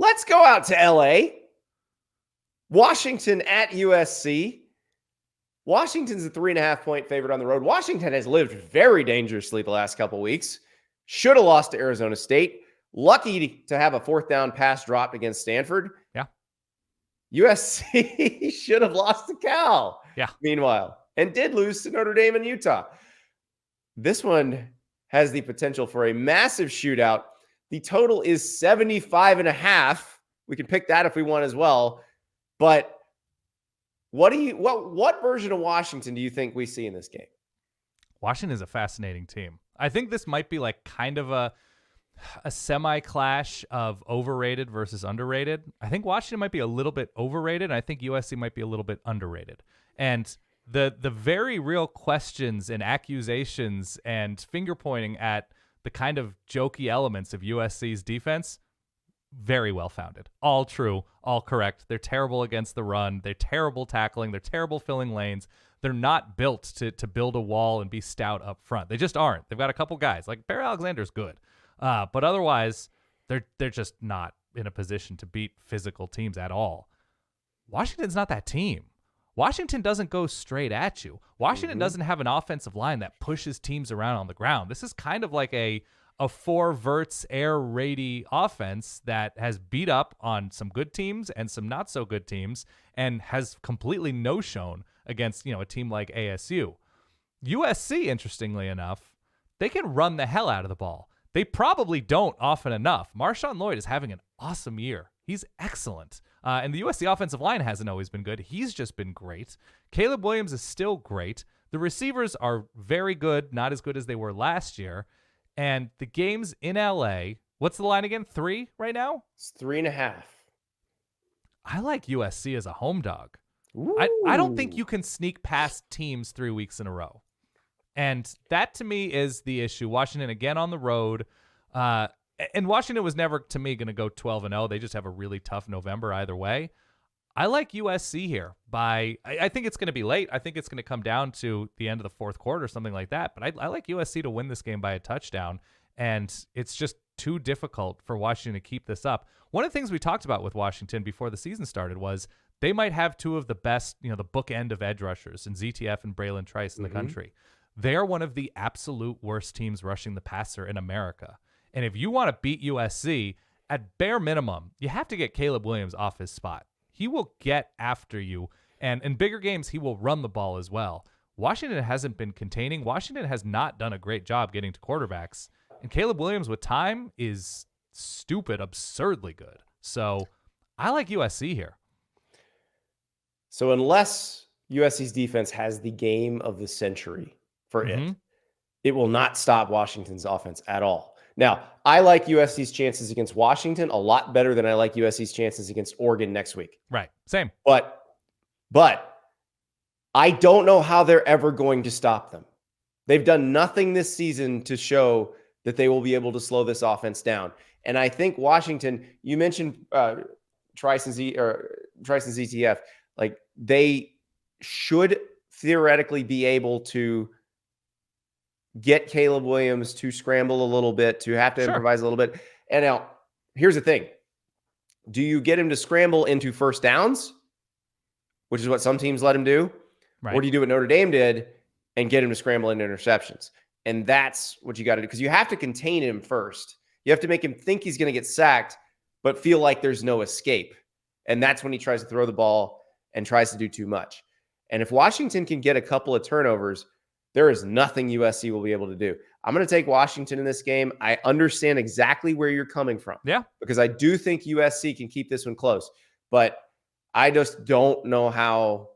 Let's go out to LA. Washington at USC. Washington's a 3.5-point favorite on the road. Washington has lived very dangerously the last couple weeks. Should have lost to Arizona State. Lucky to have a fourth down pass dropped against Stanford. Yeah. USC should have lost to Cal. Yeah. Meanwhile, and did lose to Notre Dame and Utah. This one has the potential for a massive shootout. The total is 75.5. We can pick that if we want as well. But what version of Washington do you think we see in this game? Washington is a fascinating team. I think this might be like kind of a semi-clash of overrated versus underrated. I think Washington might be a little bit overrated, and I think USC might be a little bit underrated. And the very real questions and accusations and finger-pointing at the kind of jokey elements of USC's defense, very well-founded. All true, all correct. They're terrible against the run. They're terrible tackling. They're terrible filling lanes. They're not built to build a wall and be stout up front. They just aren't. They've got a couple guys. Like, Bear Alexander's good. But otherwise, they're just not in a position to beat physical teams at all. Washington's not that team. Washington doesn't go straight at you. Washington doesn't have an offensive line that pushes teams around on the ground. This is kind of like a four verts air raidy offense that has beat up on some good teams and some not so good teams and has completely no-shown against, a team like ASU. USC, interestingly enough, they can run the hell out of the ball. They probably don't often enough. Marshawn Lloyd is having an awesome year. He's excellent. And the USC offensive line hasn't always been good. He's just been great. Caleb Williams is still great. The receivers are very good, not as good as they were last year. And the game's in LA. What's the line again? 3 right now? It's 3.5. I like USC as a home dog. I don't think you can sneak past teams 3 weeks in a row. And that, to me, is the issue. Washington, again, on the road. And Washington was never, to me, going to go 12-0. They just have a really tough November either way. I like USC here. I think it's going to be late. I think it's going to come down to the end of the fourth quarter or something like that. But I like USC to win this game by a touchdown. And it's just too difficult for Washington to keep this up. One of the things we talked about with Washington before the season started was they might have two of the best, the bookend of edge rushers in ZTF and Braylon Trice in the country. They're one of the absolute worst teams rushing the passer in America. And if you want to beat USC, at bare minimum, you have to get Caleb Williams off his spot. He will get after you. And in bigger games, he will run the ball as well. Washington hasn't been containing. Washington has not done a great job getting to quarterbacks. And Caleb Williams with time is stupid, absurdly good. So I like USC here. So unless USC's defense has the game of the century for it will not stop Washington's offense at all. Now, I like USC's chances against Washington a lot better than I like USC's chances against Oregon next week. Right. Same. But I don't know how they're ever going to stop them. They've done nothing this season to show that they will be able to slow this offense down. And I think Washington, you mentioned Trice and ZTF, like they should theoretically be able to get Caleb Williams to scramble a little bit, to have to improvise a little bit. And now, here's the thing. Do you get him to scramble into first downs, which is what some teams let him do? Right. Or do you do what Notre Dame did and get him to scramble into interceptions? And that's what you got to do, because you have to contain him first. You have to make him think he's going to get sacked, but feel like there's no escape. And that's when he tries to throw the ball and tries to do too much. And if Washington can get a couple of turnovers, there is nothing USC will be able to do. I'm going to take Washington in this game. I understand exactly where you're coming from. Yeah. Because I do think USC can keep this one close. But I just don't know how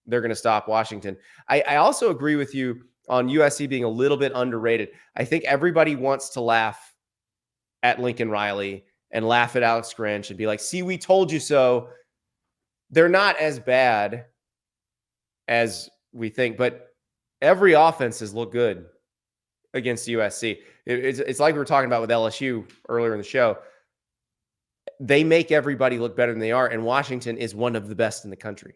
they're going to stop Washington. I also agree with you on USC being a little bit underrated. I think everybody wants to laugh at Lincoln Riley and laugh at Alex Grinch and be like, see, we told you so. They're not as bad as we think, but every offense has looked good against USC. It's like we were talking about with LSU earlier in the show. They make everybody look better than they are, and Washington is one of the best in the country.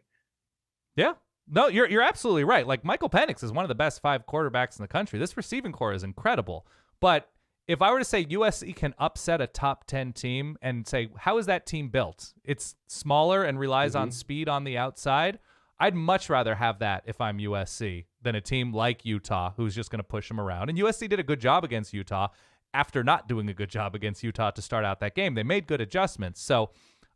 Yeah. No, you're absolutely right. Like, Michael Penix is one of the best 5 quarterbacks in the country. This receiving core is incredible. But if I were to say USC can upset a top 10 team and say, how is that team built? It's smaller and relies on speed on the outside. I'd much rather have that if I'm USC than a team like Utah who's just going to push them around. And USC did a good job against Utah after not doing a good job against Utah to start out that game. They made good adjustments. So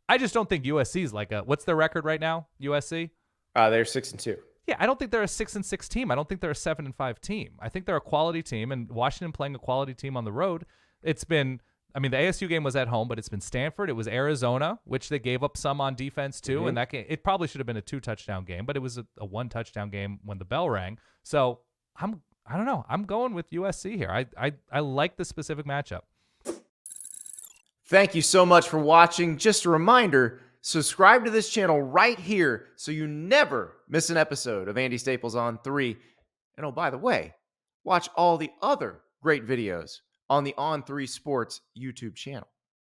I just don't think USC is like what's their record right now, USC? They're 6-2. Yeah, I don't think they're a 6-6 team. I don't think they're a 7-5 team. I think they're a quality team, and Washington playing a quality team on the road. It's been, I mean, the ASU game was at home, but it's been Stanford. It was Arizona, which they gave up some on defense too. And that game, it probably should have been a 2-touchdown game, but it was a 1-touchdown game when the bell rang. So I don't know. I'm going with USC here. I like the specific matchup. Thank you so much for watching. Just a reminder, subscribe to this channel right here so you never miss an episode of Andy Staples on 3. And oh, by the way, watch all the other great videos on the On3 Sports YouTube channel.